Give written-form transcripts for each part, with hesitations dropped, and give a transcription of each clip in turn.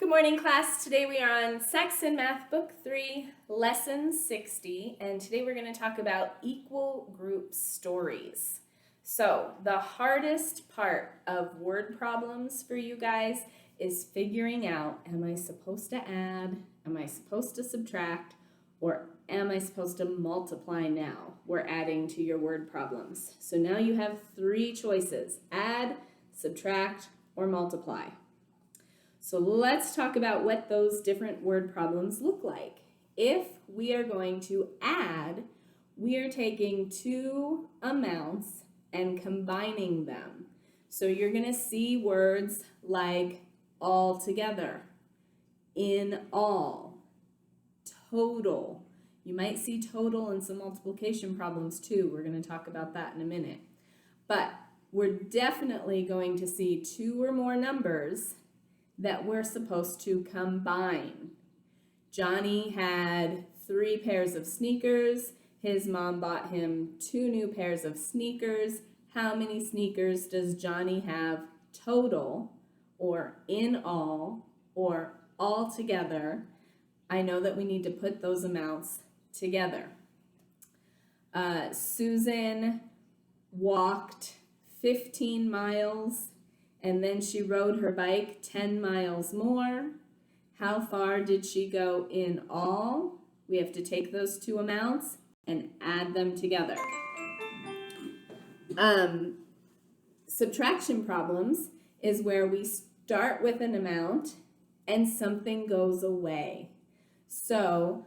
Good morning, class. Today we are on Sex and Math Book 3, Lesson 60, and today we're going to talk about equal group stories. So, the hardest part of word problems for you guys is figuring out, am I supposed to add, am I supposed to subtract, or am I supposed to multiply now? We're adding to your word problems. So now you have three choices: add, subtract, or multiply. So let's talk about what those different word problems look like. If we are going to add, we are taking two amounts and combining them. So you're going to see words like all together, in all, total. You might see total in some multiplication problems too. We're going to talk about that in a minute. But we're definitely going to see two or more numbers that we're supposed to combine. Johnny had 3 pairs of sneakers. His mom bought him 2 new pairs of sneakers. How many sneakers does Johnny have total, or in all, or all together? I know that we need to put those amounts together. Susan walked 15 miles. And then she rode her bike 10 miles more. How far did she go in all? We have to take those two amounts and add them together. Subtraction problems is where we start with an amount and something goes away. So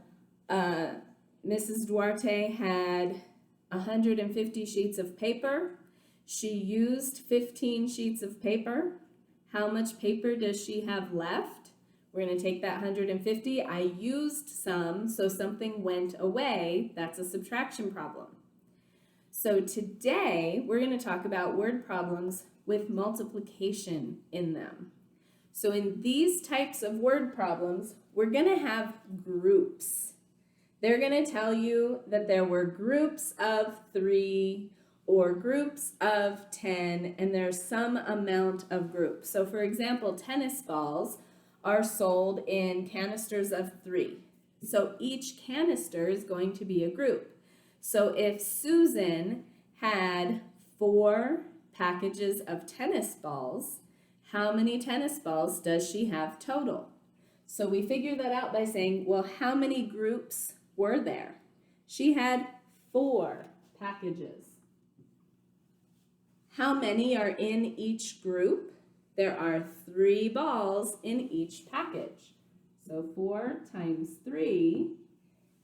Mrs. Duarte had 150 sheets of paper. She used 15 sheets of paper. How much paper does she have left? We're going to take that 150. I used some, so something went away. That's a subtraction problem. So today, we're going to talk about word problems with multiplication in them. So in these types of word problems, we're going to have groups. They're going to tell you that there were groups of 3 or groups of 10, and there's some amount of groups. So for example, tennis balls are sold in canisters of 3. So each canister is going to be a group. So if Susan had 4 packages of tennis balls, how many tennis balls does she have total? So we figure that out by saying, well, how many groups were there? She had 4 packages. How many are in each group? There are 3 balls in each package. So 4 times 3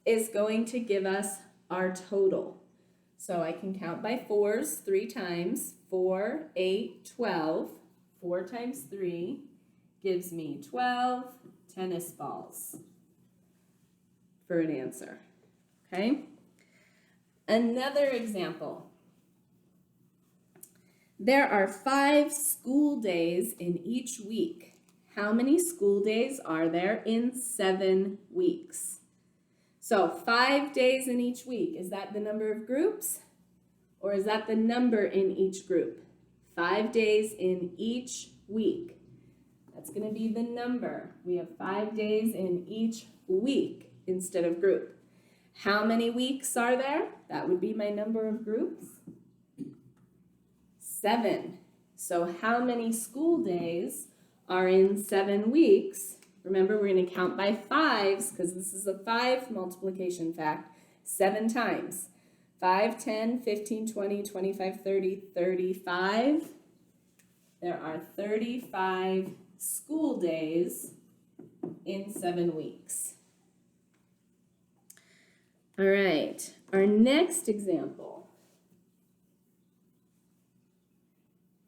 is going to give us our total. So I can count by 4s 3 times. 4, 8, 12. 4 times 3 gives me 12 tennis balls for an answer. Okay? Another example. There are 5 school days in each week. How many school days are there in 7 weeks? So 5 days in each week. Is that the number of groups? Or is that the number in each group? 5 days in each week. That's going to be the number. We have 5 days in each week instead of group. How many weeks are there? That would be my number of groups. 7. So how many school days are in 7 weeks? Remember, we're going to count by 5s because this is a 5 multiplication fact. 7 times. 5, 10, 15, 20, 25, 30, 35. There are 35 school days in 7 weeks. All right, our next example.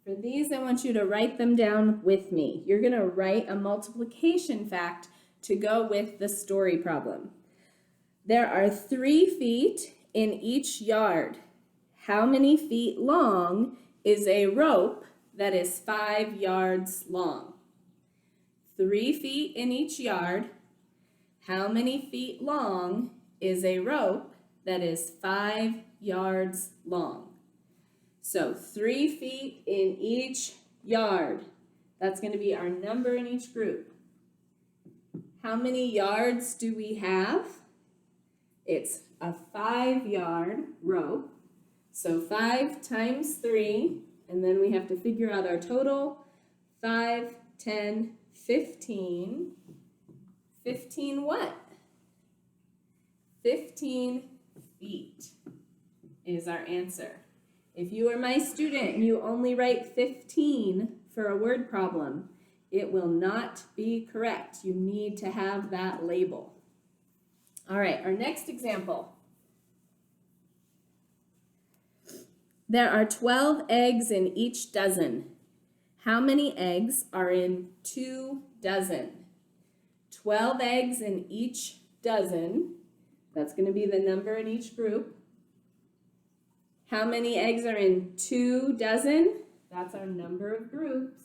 For these, I want you to write them down with me. You're going to write a multiplication fact to go with the story problem. There are 3 feet in each yard. How many feet long is a rope that is 5 yards long? 3 feet in each yard. How many feet long is a rope that is 5 yards long? So 3 feet in each yard. That's going to be our number in each group. How many yards do we have? It's a 5-yard rope. So 5 times 3, and then we have to figure out our total. 5, 10, 15. 15 what? 15 feet is our answer. If you are my student and you only write 15 for a word problem, it will not be correct. You need to have that label. All right, our next example. There are 12 eggs in each dozen. How many eggs are in 2 dozen? 12 eggs in each dozen. That's going to be the number in each group. How many eggs are in 2 dozen? That's our number of groups.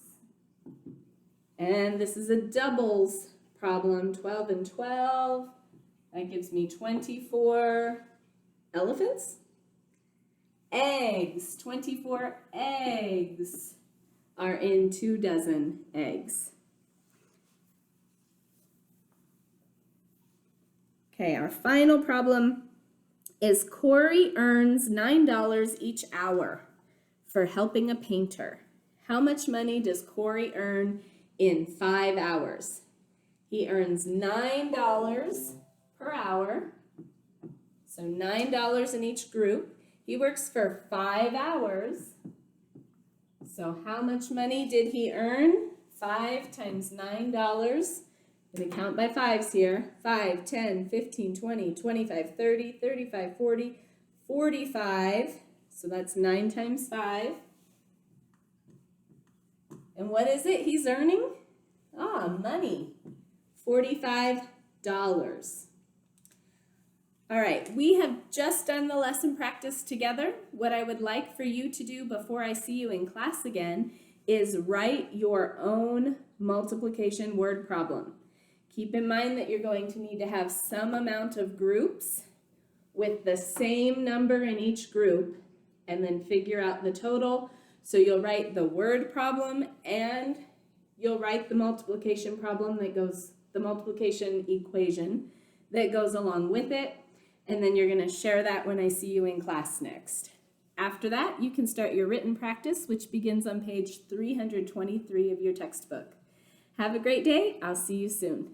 And this is a doubles problem, 12 and 12. That gives me 24 elephants. Eggs, 24 eggs are in 2 dozen eggs. Okay, our final problem is Corey earns $9 each hour for helping a painter. How much money does Corey earn in 5 hours? He earns $9 per hour, so $9 in each group. He works for 5 hours. So how much money did he earn? 5 times $9. I'm going to count by 5s here. 5, 10, 15, 20, 25, 30, 35, 40, 45. So that's 9 times 5. And what is it he's earning? Money. $45. All right, we have just done the lesson practice together. What I would like for you to do before I see you in class again is write your own multiplication word problem. Keep in mind that you're going to need to have some amount of groups with the same number in each group and then figure out the total. So you'll write the word problem and you'll write the multiplication problem the multiplication equation that goes along with it. And then you're going to share that when I see you in class next. After that, you can start your written practice, which begins on page 323 of your textbook. Have a great day. I'll see you soon.